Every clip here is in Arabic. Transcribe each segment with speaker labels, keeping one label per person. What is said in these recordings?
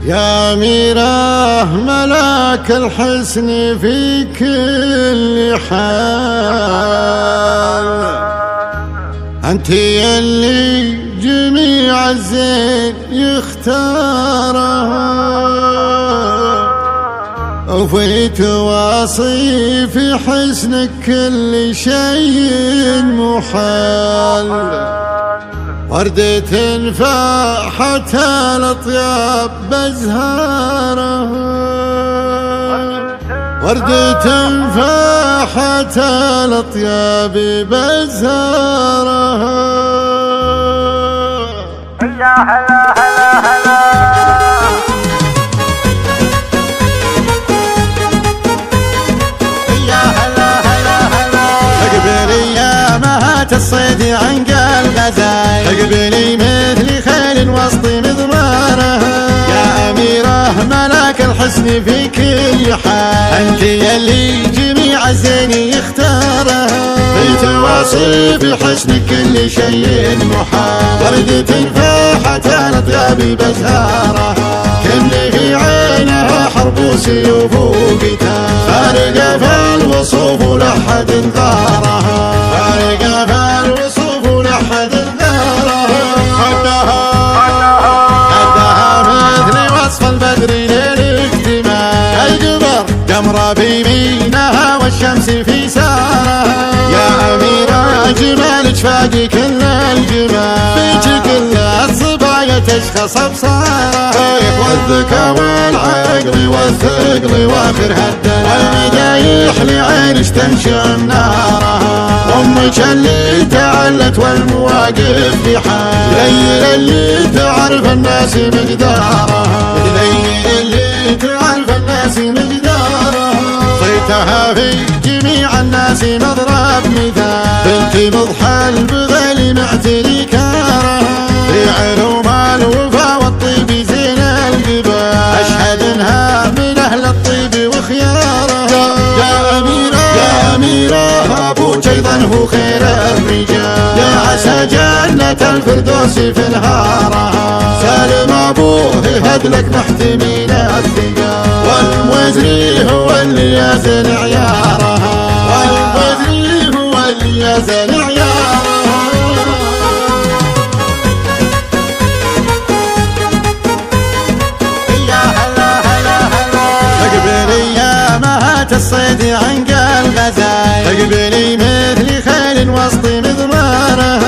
Speaker 1: يا أميرة ملاك الحسن في كل حال، أنت اللي جميع الزين يختارها، وفي تواصيف حسنك كل شيء محال، وردة فاحت الأطياب بزهارها، وردة فاحت الأطياب بزهارها.
Speaker 2: يا هلا هلا هلا
Speaker 1: يا هلا هلا هلا اقبلي يا مهات الصيد عنقى الغزال، اقبلي مثل خيل وسط مضمارها، يا أميرة ملاك الحسن في كل حال، أنت يلي جميع الزين يختارها، في تواصيف حسنك كل شيء محال، وردة فاحت الأطياب بزهارها، كل في عينها حرب وسيوف وقتال، فارقة في الوصوف ولحد غارها، فارقة في الوصوف ولحد غارها، حدها مثل وصف البدر للاكتمال، القمر قمرة بيمينها والشمس في سارها، يا أميرة جمالك فاقي كل الجمال، فيك كل الصبايا تشخص أبصارها، والذكاء والعقل والثقل واخرها الدلال، والمدايح لعينش تنشم نارها، أمك اللي تعلت والمواقف بحال، ليل اللي تعرف الناس مقدارها، ليل اللي تعرف الناس مقدارها، صيتها في جميع الناس مضرب مثال، بنت مضحى البغل معتري كارها، في علوم الوفا والطيب زين القبال، أشهد انها من أهل الطيب وخيارها، يا أميرة أبوك أيضا هو خير الرجال، يا عسى جنة الفردوس في نهارها، سالم أبوه هدلك محتمين الثقال، والموزري هو اللي يزن عيارها، والموزري هو اللي يزن عيارها. يا هلا هلا هلا اقبلي يا مهات الصيد عنقى الغزال، اقبلي مثل خيل وسط مضمارها،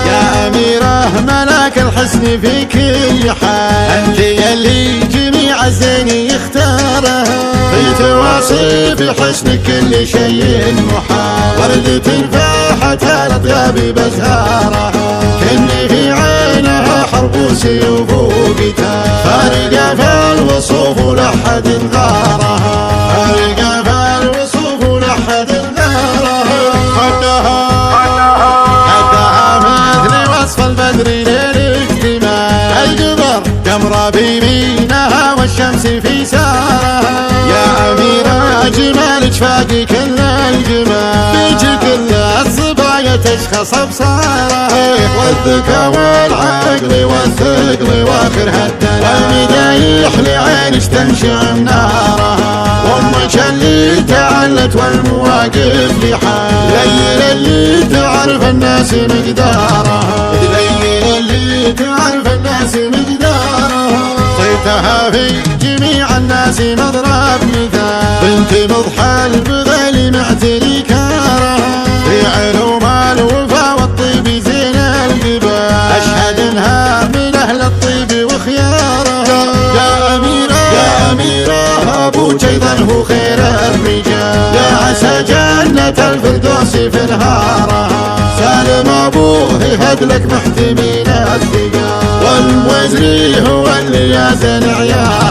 Speaker 1: يا أميرة ملاك الحسن في كل حال، أنت يلي جميع الزين يختارها، في تواصيف حسنك كل شيء محال، وردة فاحت الأطياب بزهارها، كل في عينها حرب وسيوف وقتال، فارقة في الوصوف ولحد غارها، فارقة في الوصوف ولحد غارها، حدها مثل وصف البدر للاكتمال، القمر قمرة بيمينها والشمس في سارها، يا أميرة جمالك فاقي كل الجمال، فيك كل الصبايا تشخص أبصارها، والذكاء والعقل والثقل واخرها الدلال، والمدايح لعينش تنشم نارها، وأمك اللي تعلت والمواقف بحال، ليل اللي تعرف الناس مقدارها، ليل اللي تعرف الناس مقدارها، صيتها في جميع الناس مضرب مثال، بنت مضحى البغل معتري كارها، في علوم الوفا والطيب زين القبال، أشهد انها من أهل الطيب وخيارها، يا أميرة أبوك أيضا هو خير الرجال، يا عسى جنة الفردوس في نهارها، سالم أبوه هدلك محتمين الثقال، والموزري هو اللي يزن عيارها.